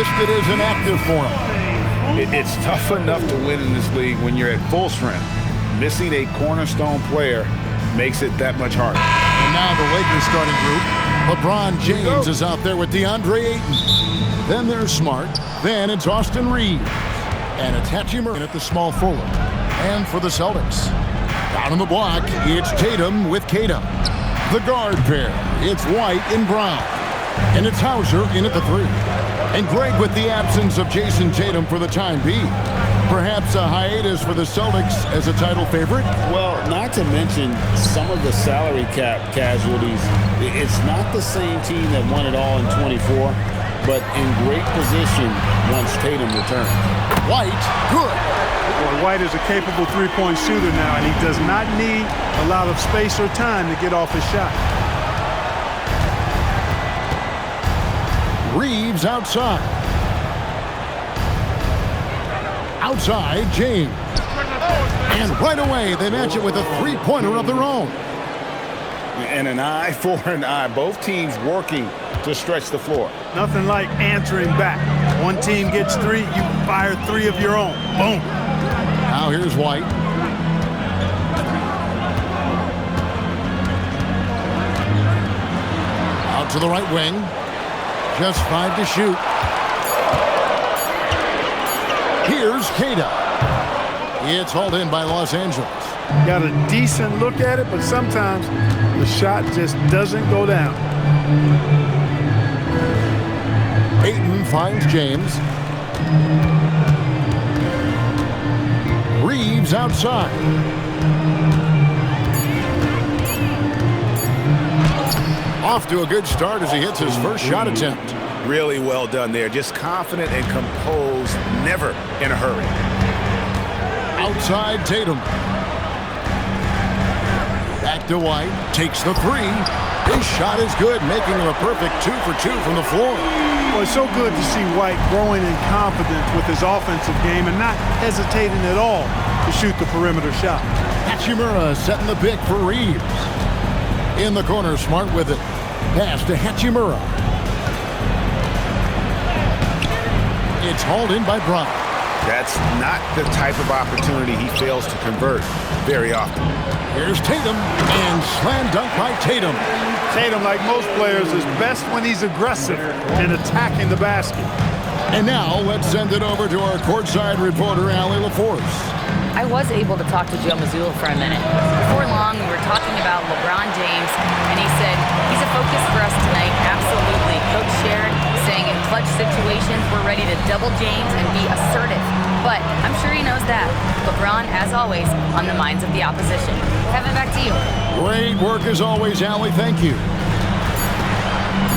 listed as an active for him. It's tough enough to win in this league when you're at full strength. Missing a cornerstone player makes it that much harder. And now the Lakers starting group. LeBron James is out there with DeAndre Ayton. Then there's Smart. Then it's Austin Reeves. And it's Hachimura at the small forward. And for the Celtics, down on the block, it's Tatum with Kata. The guard pair, it's White and Brown. And it's Hauser in at the 3. And Greg with the absence of Jason Tatum for the time being. Perhaps a hiatus for the Celtics as a title favorite? Well, not to mention some of the salary cap casualties. It's not the same team that won it all in 24, but in great position once Tatum returns. White, good. Well, White is a capable three-point shooter now, and he does not need a lot of space or time to get off his shot. Reeves outside. Outside, James. And right away, they match it with a three-pointer of their own. And an eye for an eye. Both teams working to stretch the floor. Nothing like answering back. One team gets 3, you fire 3 of your own. Boom. Now here's White. Out to the right wing. Just 5 to shoot. Here's Kata. It's hauled in by Los Angeles. Got a decent look at it, but sometimes the shot just doesn't go down. Ayton finds James. Reeves outside. Off to a good start as he hits his first shot attempt. Really well done there. Just confident and composed, never in a hurry. Outside Tatum. Back to White. Takes the 3. His shot is good, making him a perfect 2 for 2 from the floor. Well, it's so good to see White growing in confidence with his offensive game and not hesitating at all to shoot the perimeter shot. Hachimura setting the pick for Reeves. In the corner, Smart with it. Pass to Hachimura. It's hauled in by Brown. That's not the type of opportunity he fails to convert very often. Here's Tatum, and slam dunk by Tatum. Tatum, like most players, is best when he's aggressive and attacking the basket. And now, let's send it over to our courtside reporter, Allie LaForce. I was able to talk to Joe Mazzulla for a minute. Before long, we were talking about LeBron James, and he said, he's a focus for us tonight, absolutely. Coach Sharon saying in clutch situations, we're ready to double James and be assertive. But I'm sure he knows that. LeBron, as always, on the minds of the opposition. Kevin, back to you. Great work as always, Allie. Thank you.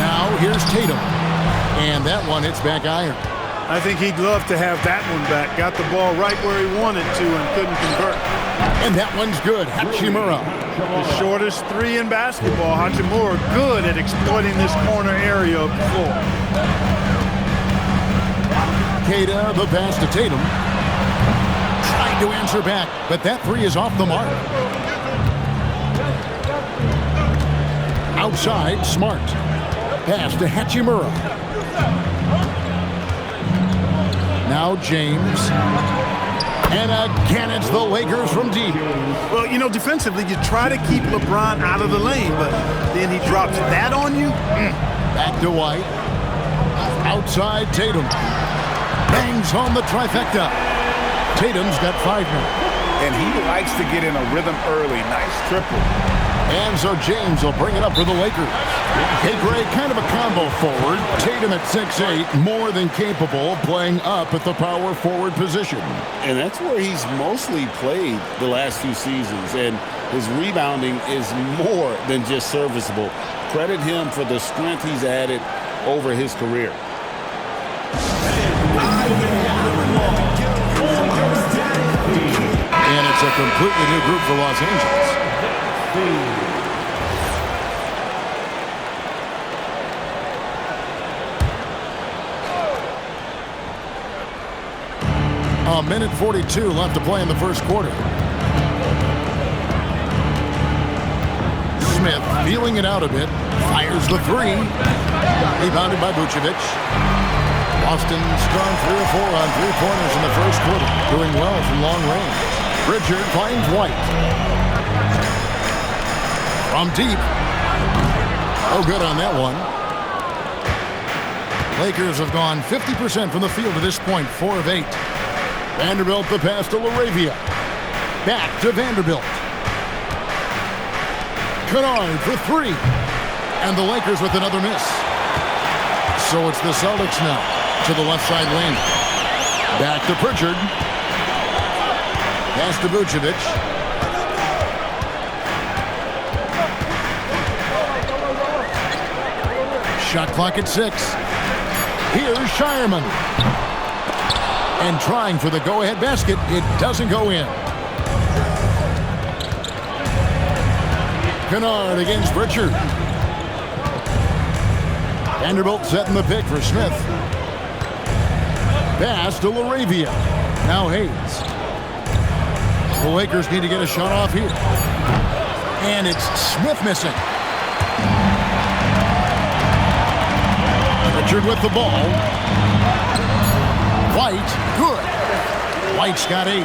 Now, here's Tatum. And that one hits back iron. I think he'd love to have that one back. Got the ball right where he wanted to and couldn't convert. And that one's good. Hachimura. The shortest 3 in basketball. Hachimura good at exploiting this corner area of the floor. Kata, the pass to Tatum. Trying to answer back, but that 3 is off the mark. Outside, Smart. Pass to Hachimura. Now James. And again, it's the Lakers from deep. Well, you know, defensively, you try to keep LeBron out of the lane, but then he drops that on you. Back to White. Outside Tatum. Bangs home the trifecta. Tatum's got 5 now. And he likes to get in a rhythm early. Nice triple. And so James will bring it up for the Lakers. Hey, Greg, kind of a combo forward. Tatum at 6'8", more than capable of playing up at the power forward position. And that's where he's mostly played the last few seasons. And his rebounding is more than just serviceable. Credit him for the strength he's added over his career. And it's a completely new group for Los Angeles. A minute 42 left to play in the first quarter. Smith feeling it out a bit. Fires the 3. Rebounded by Vucevic. Boston's gone 3 or 4 on three-pointers in the first quarter, doing well from long range. Pritchard finds White. From deep. Oh, good on that one. Lakers have gone 50% from the field to this point, 4 of 8. Vanderbilt the pass to LaRavia. Back to Vanderbilt. Kennard for 3. And the Lakers with another miss. So it's the Celtics now to the left side lane. Back to Pritchard. Pass to Vucevic. Shot clock at 6. Here's Shireman. And trying for the go-ahead basket. It doesn't go in. Kennard against Pritchard. Vanderbilt setting the pick for Smith. Pass to LaRavia. Now Hayes. The Lakers need to get a shot off here. And it's Smith missing. Pritchard with the ball. White, good. White's got 8.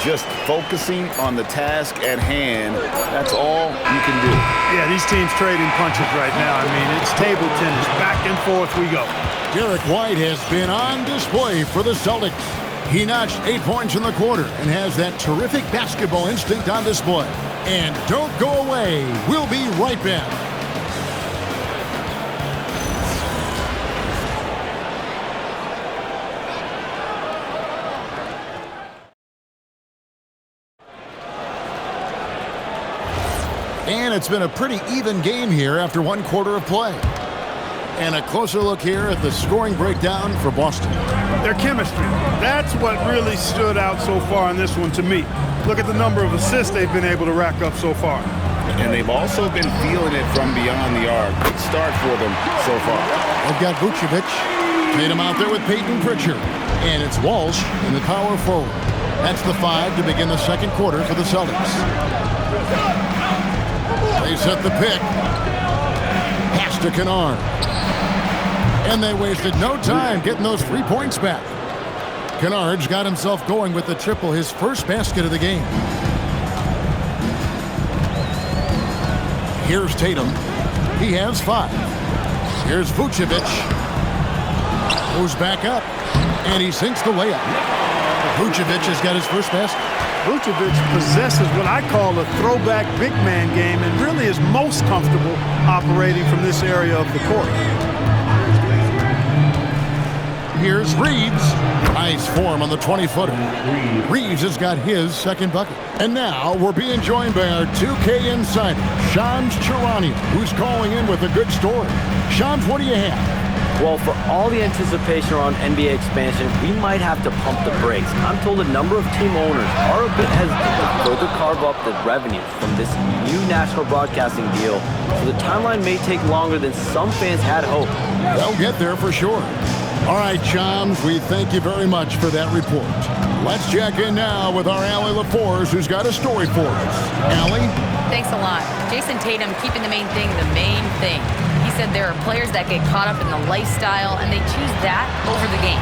Just focusing on the task at hand, that's all you can do. Yeah, these teams trading punches right now. I mean, it's table tennis. Back and forth we go. Derek White has been on display for the Celtics. He notched 8 points in the quarter and has that terrific basketball instinct on display. And don't go away. We'll be right back. And it's been a pretty even game here after 1 quarter of play. And a closer look here at the scoring breakdown for Boston. Their chemistry. That's what really stood out so far in this one to me. Look at the number of assists they've been able to rack up so far. And they've also been feeling it from beyond the arc. Good start for them so far. They've got Vucevic. Tatum out there with Peyton Pritchard. And it's Walsh in the power forward. That's the 5 to begin the second quarter for the Celtics. They set the pick. Pass to Kennard. And they wasted no time getting those 3 points back. Kennard's got himself going with the triple, his first basket of the game. Here's Tatum. He has 5. Here's Vucevic. Goes back up. And he sinks the layup. Vucevic has got his first basket. Vucevic possesses what I call a throwback big man game and really is most comfortable operating from this area of the court. Here's Reeves. Nice form on the 20-footer. Reeves has got his second bucket. And now we're being joined by our 2K insider, Shams Charania, who's calling in with a good story. Shams, what do you have? Well, for all the anticipation around NBA expansion, we might have to pump the brakes. I'm told a number of team owners are a bit hesitant to further carve up the revenue from this new national broadcasting deal, so the timeline may take longer than some fans had hoped. They'll get there for sure. All right, Shams, we thank you very much for that report. Let's check in now with our Allie LaForce, who's got a story for us. Allie? Thanks a lot. Jason Tatum keeping the main thing. He said there are players that get caught up in the lifestyle and they choose that over the game.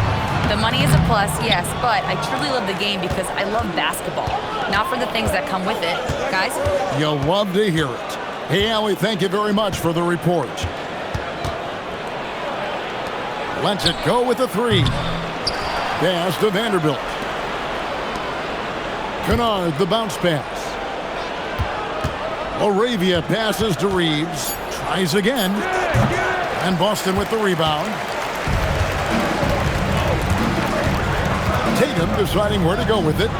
The money is a plus, yes, but I truly love the game because I love basketball, not for the things that come with it. Guys? You'll love to hear it. Hey, Allie, thank you very much for the report. Lets it go with the 3. Pass to Vanderbilt. Kennard, the bounce pass. LaRavia passes to Reeves. Tries again. And Boston with the rebound. Tatum deciding where to go with it.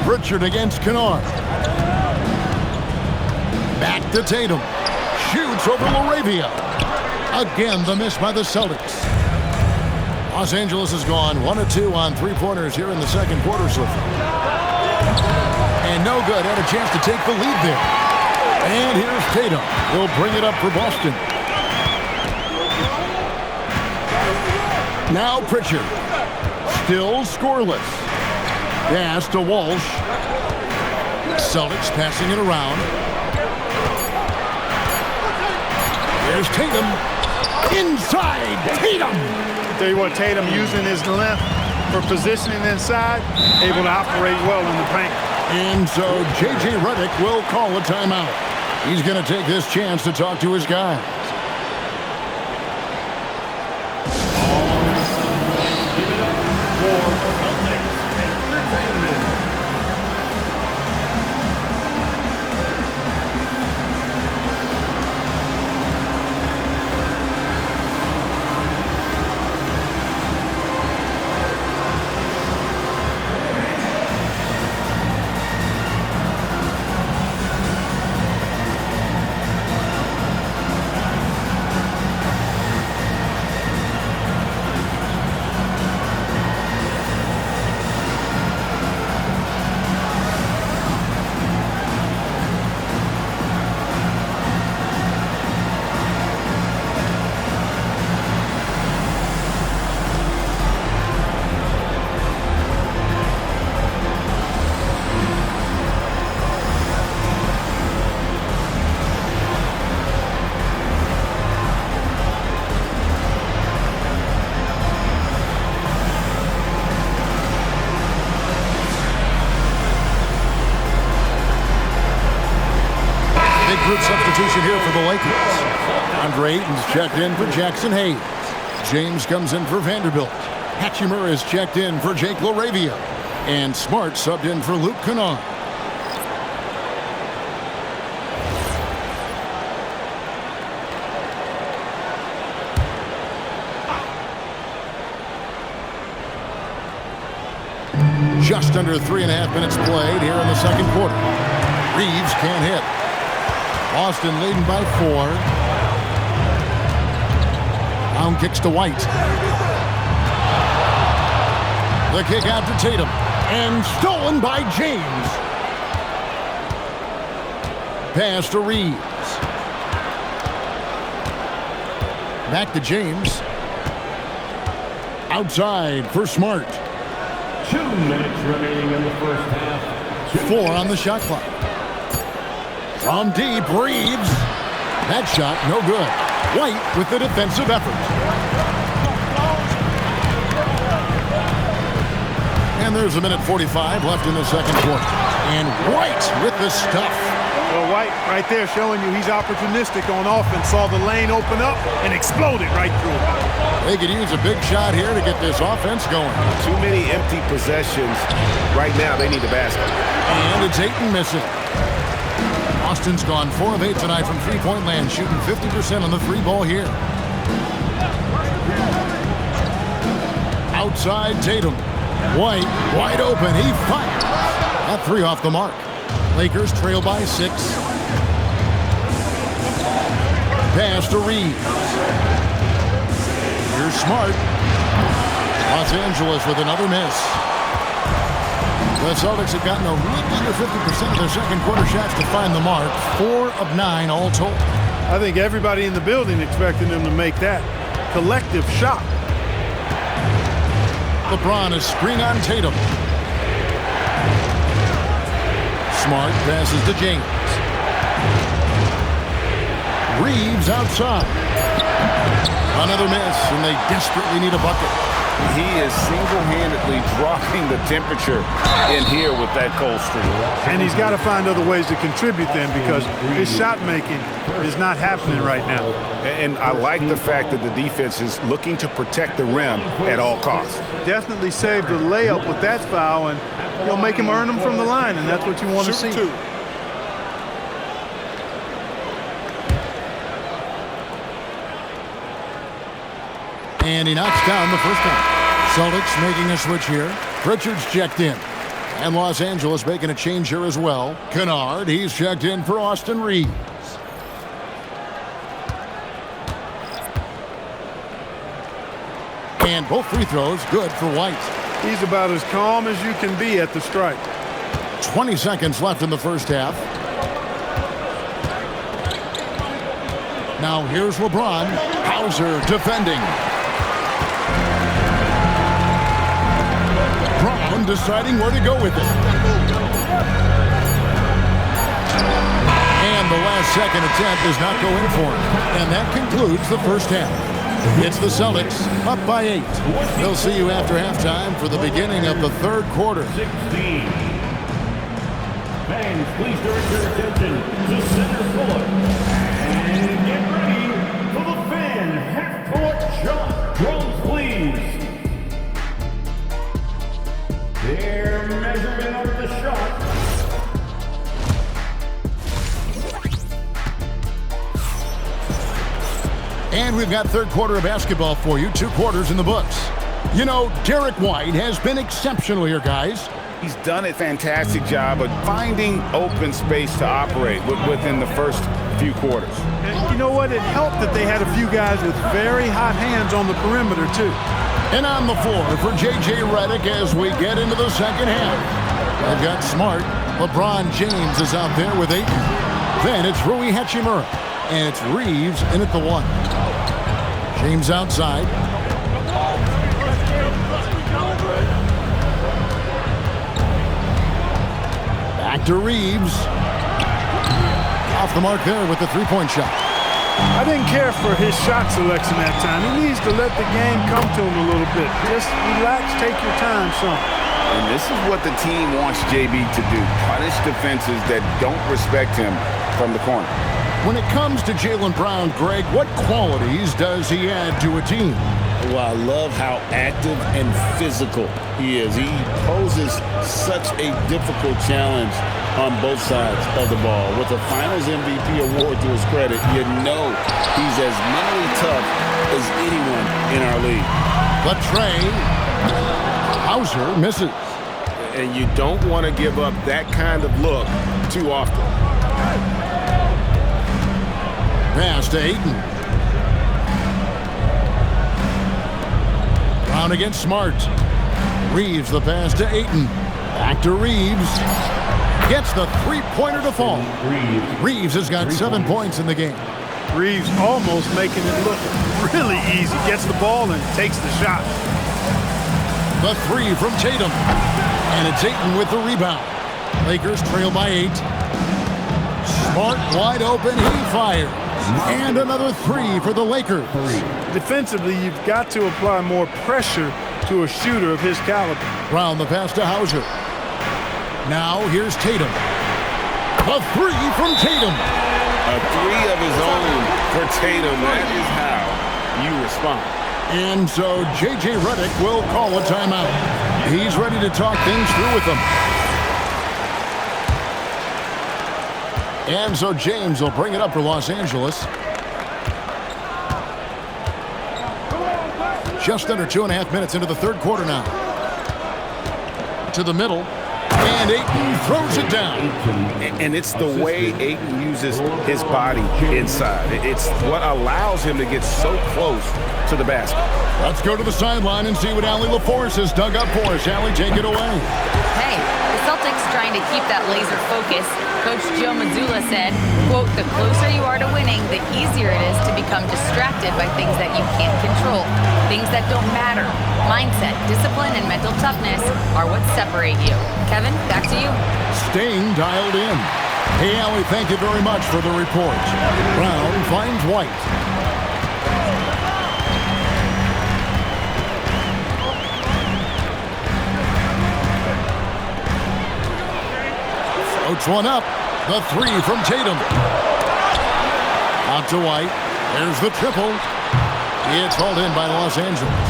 Pritchard against Kennard. Back to Tatum. Shoots over LaRavia. Again, the miss by the Celtics. Los Angeles has gone 1 of 2 on 3-pointers here in the second quarter so far. And no good. Had a chance to take the lead there. And here's Tatum. He'll bring it up for Boston. Now Pritchard. Still scoreless. Pass to Walsh. Celtics passing it around. There's Tatum. inside. Tatum. Tell you what, Tatum using his length for positioning inside, able to operate well in the paint. And so J.J. Redick will call a timeout. He's going to take this chance to talk to his guys. Group substitution here for the Lakers. Andre Ayton's checked in for Jackson Hayes. James comes in for Vanderbilt. Hatchimer is checked in for Jake LaRavia. And Smart subbed in for Luke Kennard. Just under 3.5 minutes played here in the second quarter. Reeves can't hit. Boston leading by 4. Brown kicks to White. The kick out to Tatum. And stolen by James. Pass to Reeves. Back to James. Outside for Smart. 2 minutes remaining in the first half. 4 on the shot clock. From deep, Reeves. That shot, no good. White with the defensive effort. And there's 1:45 left in the second quarter. And White with the stuff. Well, White right there showing you he's opportunistic on offense. Saw the lane open up and exploded right through it. They could use a big shot here to get this offense going. Too many empty possessions. Right now, they need a basket. And it's Ayton missing. Austin's gone 4 of 8 tonight from three-point land, shooting 50% on the three ball here. Outside Tatum. White, wide open. He fires. That 3 off the mark. Lakers trail by 6. Pass to Reeves. Here's Smart. Los Angeles with another miss. The Celtics have gotten a little under 50% of their second quarter shots to find the mark. 4 of 9 all told. I think everybody in the building expecting them to make that collective shot. LeBron is screen on Tatum. Smart passes to James. Reeves outside. Another miss, and they desperately need a bucket. He is single-handedly dropping the temperature in here with that cold streak. And he's got to find other ways to contribute then, because his shot making is not happening right now. And I like the fact that the defense is looking to protect the rim at all costs. Definitely saved the layup with that foul, and you'll make him earn them from the line, and that's what you want to see. And he knocks down the first one. Celtics making a switch here. Pritchard's checked in. And Los Angeles making a change here as well. Kennard, he's checked in for Austin Reeves. And both free throws good for White. He's about as calm as you can be at the strike. 20 seconds left in the first half. Now here's LeBron. Hauser defending. Brown deciding where to go with it. And the last second attempt does not go in for him. And that concludes the first half. It's the Celtics up by 8. We'll see you after halftime for the beginning of the third quarter. 16. Fans, please direct your attention to center court. And get ready for the fan half-court shot. Drums, please. They're measuring up the shot. And we've got third quarter of basketball for you. 2 quarters in the books. You know, Derek White has been exceptional here, guys. He's done a fantastic job of finding open space to operate within the first few quarters. And you know what? It helped that they had a few guys with very hot hands on the perimeter, too. And on the floor for J.J. Redick as we get into the second half. They've got Smart. LeBron James is out there with Ayton. Then it's Rui Hachimura. And it's Reeves in at the 1. James outside. Back to Reeves. Off the mark there with the three-point shot. I didn't care for his shot selection that time. He needs to let the game come to him a little bit. Just relax, take your time, son. And this is what the team wants JB to do. Punish defenses that don't respect him from the corner. When it comes to Jaylen Brown, Greg, what qualities does he add to a team? Well, I love how active and physical he is. He poses such a difficult challenge on both sides of the ball. With the Finals MVP award to his credit, you know he's as mentally tough as anyone in our league. But Trey Hauser misses. And you don't want to give up that kind of look too often. Pass to Ayton. Brown against Smart. Reeves the pass to Ayton. Back to Reeves. Gets the three-pointer to fall. Reeves has got 7 points in the game. Reeves almost making it look really easy. Gets the ball and takes the shot. The 3 from Tatum. And it's Ayton with the rebound. Lakers trail by 8. Smart wide open. He fires. And another 3 for the Lakers. Defensively, you've got to apply more pressure to a shooter of his caliber. Brown the pass to Hauser. Now here's Tatum. A 3 from Tatum. A 3 of his own for Tatum. That is how you respond. And so J.J. Redick will call a timeout. He's ready to talk things through with them. And so James will bring it up for Los Angeles. Just under 2.5 minutes into the third quarter now. To the middle. And Ayton throws it down. And it's the way Ayton uses his body inside. It's what allows him to get so close to the basket. Let's go to the sideline and see what Allie LaForce has dug up for us. Allie, take it away. Hey, the Celtics trying to keep that laser focus. Coach Joe Mazzulla said, quote, "The closer you are to winning, the easier it is to become distracted by things that you can't control, things that don't matter. Mindset, discipline, and mental toughness are what separate you." Kevin, back to you. Staying dialed in. Hey, Allie, thank you very much for the report. Brown finds White. Floats one up. The 3 from Tatum. Out to White. There's the triple. It's hauled in by Los Angeles.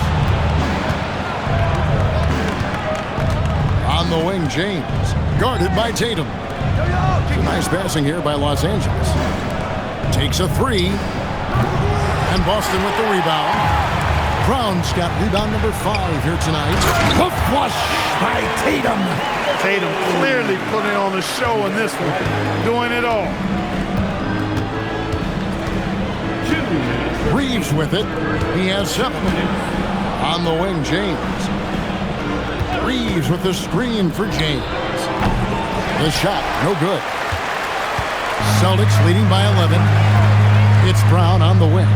On the wing, James. Guarded by Tatum. Nice passing here by Los Angeles. Takes a 3. And Boston with the rebound. Brown's got rebound number 5 here tonight. The flush by Tatum. Tatum clearly putting on a show in this one. Doing it all. Reeves with it. He has 7. On the wing, James. Reeves with the screen for James. The shot, no good. Celtics leading by 11. It's Brown on the wing.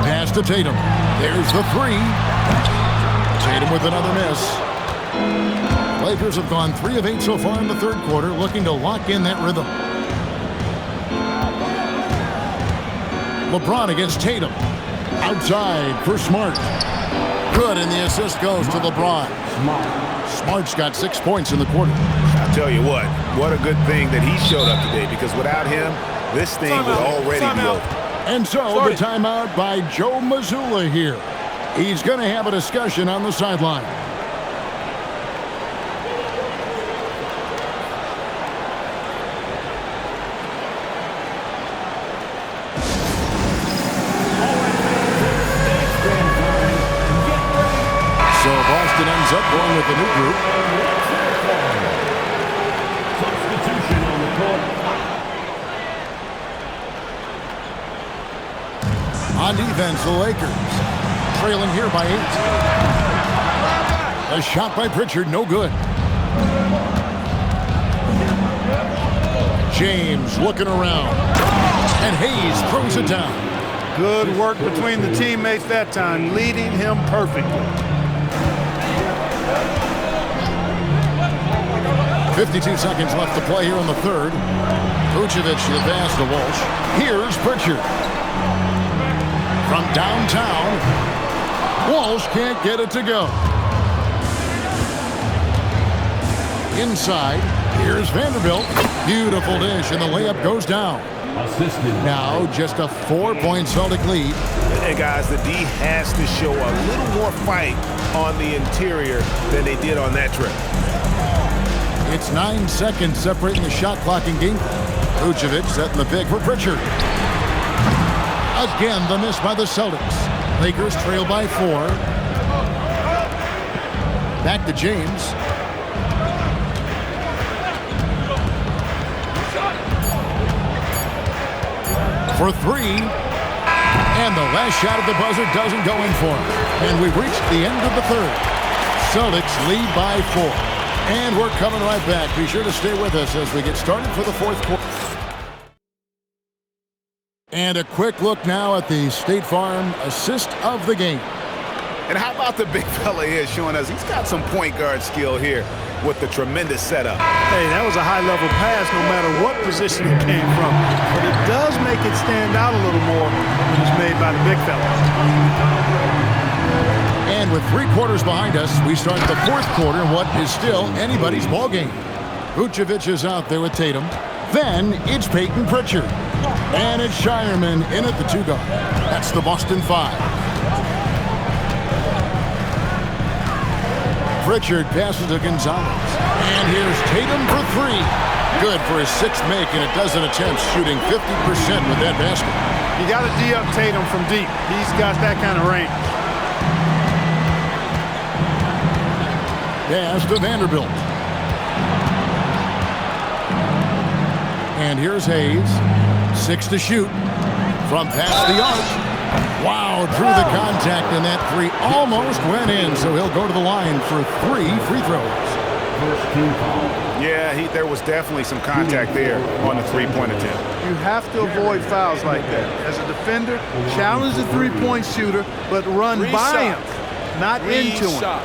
Pass to Tatum. There's the 3. Tatum with another miss. Lakers have gone 3 of 8 so far in the third quarter, looking to lock in that rhythm. LeBron against Tatum. Outside for Smart. Good, and the assist goes to LeBron. Smart's got 6 points in the quarter. I'll tell you what a good thing that he showed up today, because without him, this thing would already be over. And so the timeout by Joe Mazzulla here. He's going to have a discussion on the sideline. So Boston ends up going with the new group. Substitution on the court. On defense, the Lakers trailing here by 8. A shot by Pritchard, no good. James looking around. And Hayes throws it down. Good work between the teammates that time, leading him perfectly. 52 seconds left to play here in the third. Vucevic the pass to Walsh. Here's Pritchard. From downtown, Walsh can't get it to go. Inside, here's Vanderbilt. Beautiful dish, and the layup goes down. Assisted. Now just a 4-point Celtic lead. And guys, the D has to show a little more fight on the interior than they did on that trip. It's 9 seconds separating the shot clock and game. Vucevic setting the pick for Pritchard. Again, the miss by the Celtics. Lakers trail by 4. Back to James. For 3. And the last shot at the buzzer doesn't go in for him. And we've reached the end of the third. Celtics lead by 4. And we're coming right back. Be sure to stay with us as we get started for the fourth quarter. And a quick look now at the State Farm assist of the game. And how about the big fella here showing us he's got some point guard skill here with the tremendous setup. Hey, that was a high-level pass no matter what position it came from. But it does make it stand out a little more when it's made by the big fella. And with 3 quarters behind us, we start the fourth quarter in what is still anybody's ball game. Vucevic is out there with Tatum. Then it's Peyton Pritchard. And it's Shireman in at the 2 guard. That's the Boston 5. Pritchard passes to Gonzalez. And here's Tatum for 3. Good for his 6th make, and a dozen attempts, shooting 50% with that basket. You got to D-up Tatum from deep. He's got that kind of range. Pass to Vanderbilt. And here's Hayes. 6 to shoot. From past the arc. Wow, drew the contact, and that 3 almost went in, so he'll go to the line for 3 free throws. First team foul. Yeah, there was definitely some contact there on the three-point attempt. You have to avoid fouls like that. As a defender, challenge the three-point shooter, but run by him, not into him.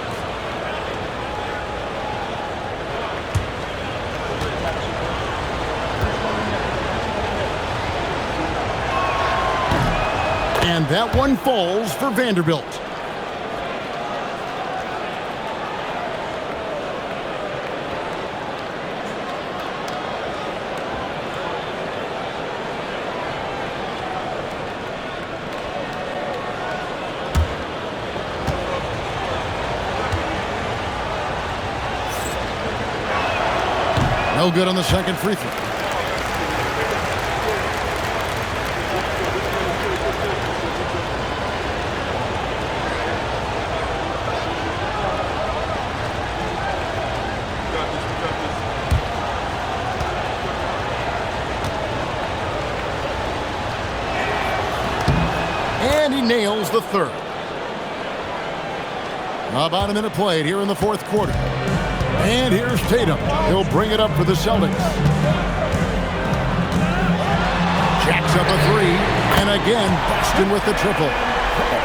And that one falls for Vanderbilt. No good on the second free throw. And he nails the third. About a minute played here in the fourth quarter. And here's Tatum. He'll bring it up for the Celtics. Jacks up a 3. And again, Boston with the triple.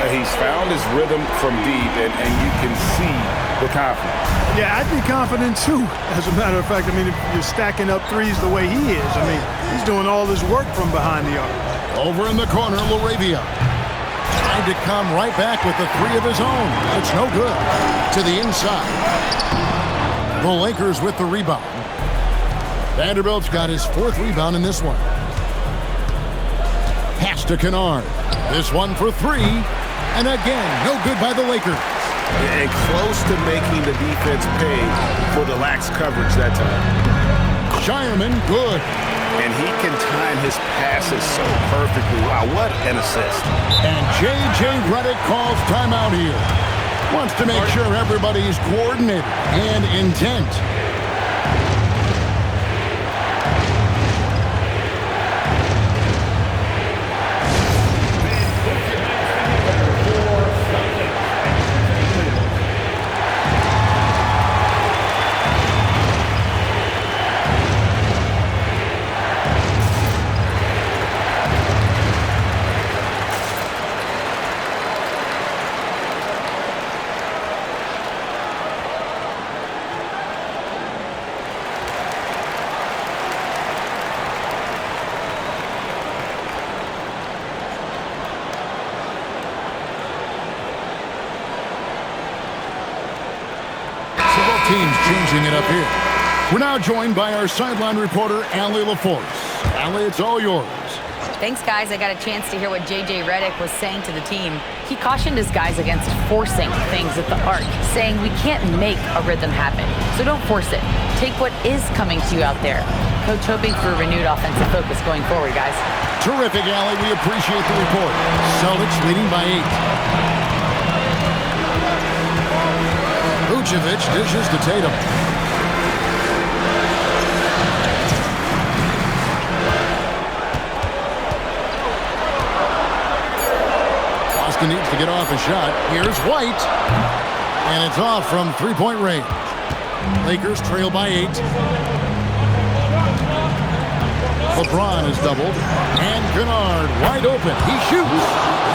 He's found his rhythm from deep, and you can see the confidence. Yeah, I'd be confident too. As a matter of fact, I mean, if you're stacking up threes the way he is, I mean, he's doing all this work from behind the arc. Over in the corner, LaRavia. Tried to come right back with the three of his own. It's no good. To the inside. The Lakers with the rebound. Vanderbilt's got his fourth rebound in this one. Pass to Kennard. This one for three. And again, no good by the Lakers. And close to making the defense pay for the lax coverage that time. Shireman, good. And he can time his passes so perfectly. Wow, what an assist. And J.J. Redick calls timeout here. Wants to make sure everybody's coordinated and intent. Teams changing it up here. We're now joined by our sideline reporter, Allie LaForce. Allie, it's all yours. Thanks, guys. I got a chance to hear what J.J. Redick was saying to the team. He cautioned his guys against forcing things at the arc, saying we can't make a rhythm happen, so don't force it. Take what is coming to you out there. Coach hoping for a renewed offensive focus going forward, guys. Terrific, Allie. We appreciate the report. Celtics leading by 8. Vucevic dishes to Tatum. Boston needs to get off a shot. Here's White. And it's off from three-point range. Lakers trail by 8. LeBron is doubled. And Kennard wide open. He shoots.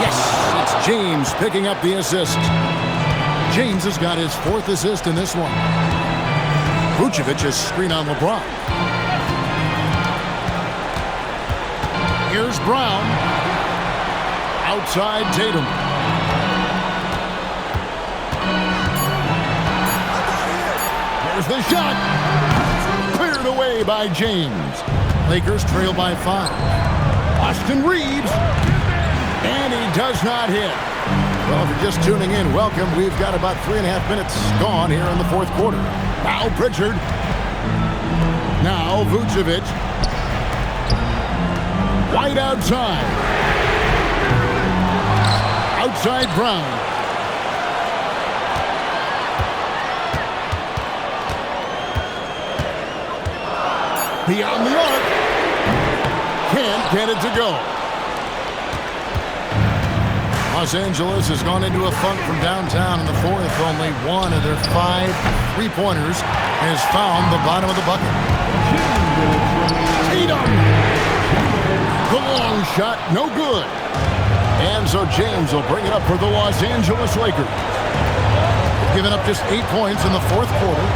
Yes, it's James picking up the assist. James has got his fourth assist in this one. Vucevic is screen on LeBron. Here's Brown. Outside Tatum. Here's the shot. Cleared away by James. Lakers trail by 5. Austin Reeves. And he does not hit. Well, if you're just tuning in, welcome. We've got about 3.5 minutes gone here in the fourth quarter. Now Pritchard. Now Vucevic. White outside. Outside Brown. Beyond the arc. Can't get it to go. Los Angeles has gone into a funk from downtown in the fourth. Only one of their 5 three-pointers has found the bottom of the bucket. Tatum! The long shot, no good. And so James will bring it up for the Los Angeles Lakers. Giving up just 8 points in the fourth quarter.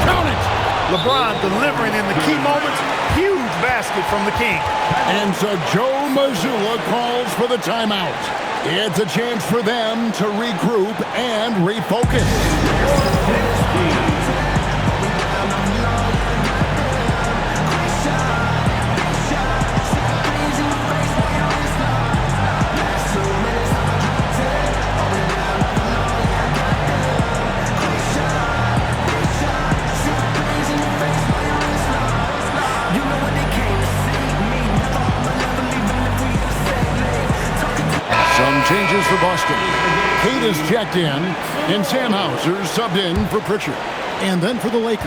Count it! LeBron delivering in the key moments. Huge basket from the King. And so Joe Mazzulla calls for the timeout. It's a chance for them to regroup and refocus. Changes for Boston. Kate is checked in, and Sam Hauser subbed in for Pritchard. And then for the Lakers,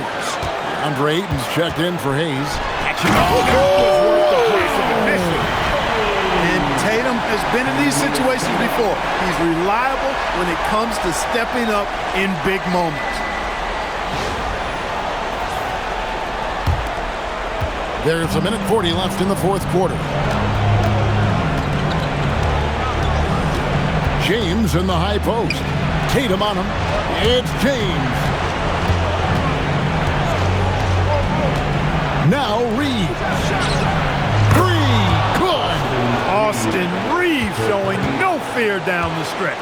Andre Ayton's checked in for Hayes. And Tatum has been in these situations before. He's reliable when it comes to stepping up in big moments. There's a minute 40 left in the fourth quarter. James in the high post. Tatum on him. It's James. Now Reeves. Three. Good. Austin Reeves showing no fear down the stretch.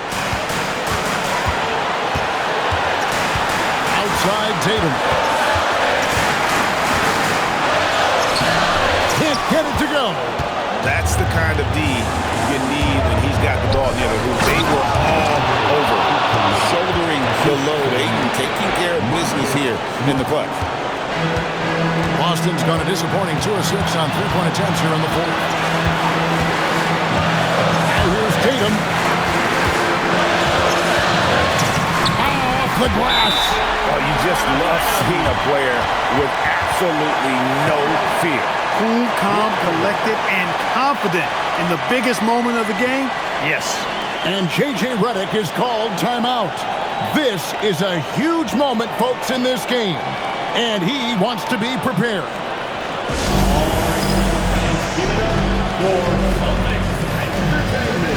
Outside Tatum. Can't get it to go. That's the kind of D you need when he's got the ball near the hoop. They were all over, Shouldering the load. Ayton taking care of business here in the clutch. Boston's gone a disappointing 2 of 6 on three-point attempts here in the fourth. And here's Tatum. Off the glass. Oh, you just love seeing a player with absolutely no fear. Cool, calm, collected, and confident in the biggest moment of the game? Yes. And J.J. Redick is called timeout. This is a huge moment, folks, in this game. And he wants to be prepared. Give it up for Celtics Entertainment.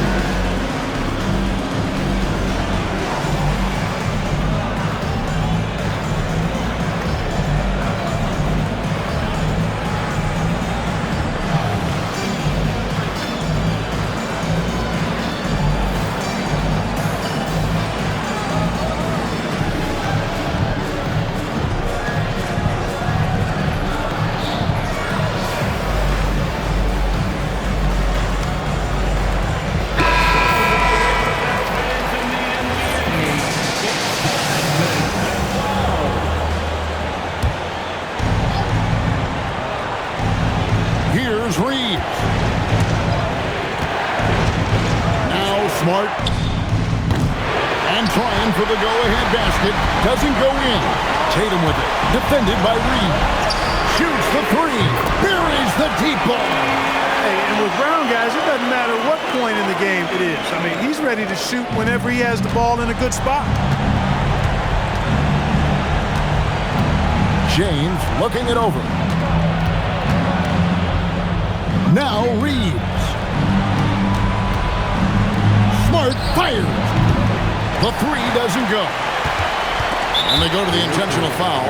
Here's Reeves. Now Smart. And trying for the go-ahead basket. Doesn't go in. Tatum with it. Defended by Reeves. Shoots the three. Buries the deep ball. Hey, and with Brown, guys, it doesn't matter what point in the game it is. I mean, he's ready to shoot whenever he has the ball in a good spot. James looking it over. Now Reeves. Smart fires. The three doesn't go. And they go to the intentional foul.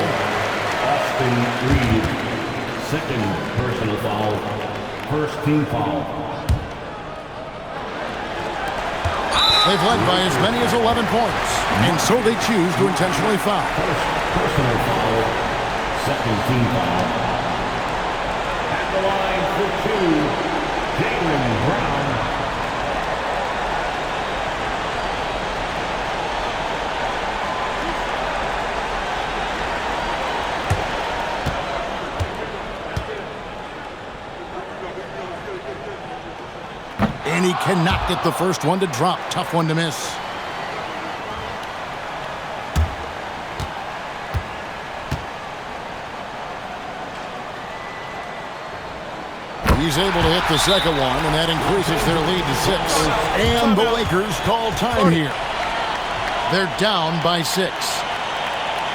Austin Reeves, second personal foul, first team foul. They've led by as many as 11 points. And so they choose to intentionally foul. First personal foul, second team foul. At the line for two, Jaylen Brown. And he cannot get the first one to drop. Tough one to miss. He's able to hit the second one, and that increases their lead to 6. And the Lakers call time here. They're down by 6.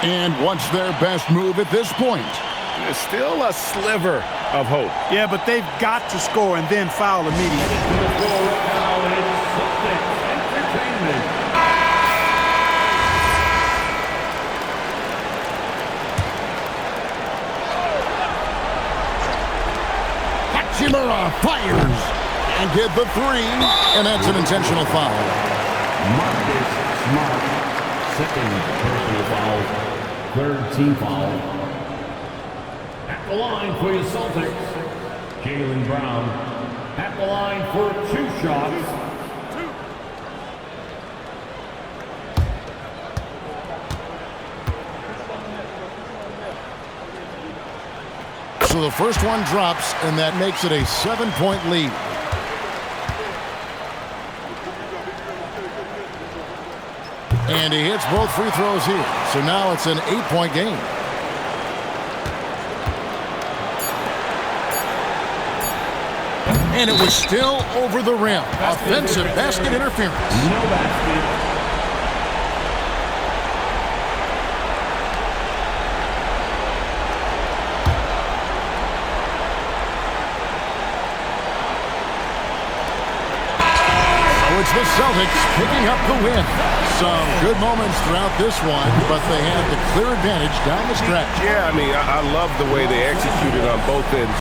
And what's their best move at this point? There's still a sliver of hope. Yeah, but they've got to score and then foul immediately. To the floor right now, it's Celtics Entertainment. Hachimura fires and get the three, and that's an intentional foul. Marcus Smart, second personal foul, third team foul. At the line for your Celtics, Jaylen Brown. At the line for 2 shots. So the first one drops, and that makes it a 7-point lead. And he hits both free throws here. So now it's an 8-point game. And it was still over the rim. Offensive basket interference. No basket. it's the Celtics picking up the win. Some good moments throughout this one, but they had the clear advantage down the stretch. Yeah, I mean, I love the way they executed on both ends.